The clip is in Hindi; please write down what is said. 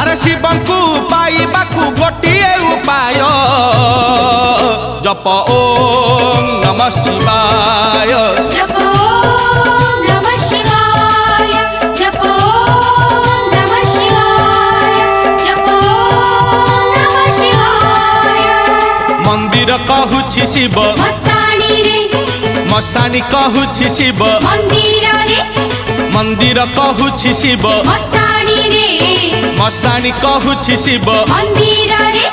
अरे शिवंकु पाइबाकु गोटिए उपाय जप ओम नमः शिवाय जप ओम नमः शिवाय जप ओम नमः शिवाय जप ओम नमः शिवाय मंदिर कहूछि शिव मसाणी रे मसाणी कहूछि शिव मंदिर रे मंदिर कहूछि शिव मसाणी रे मसाणी कहूछि शिव मंदिर रे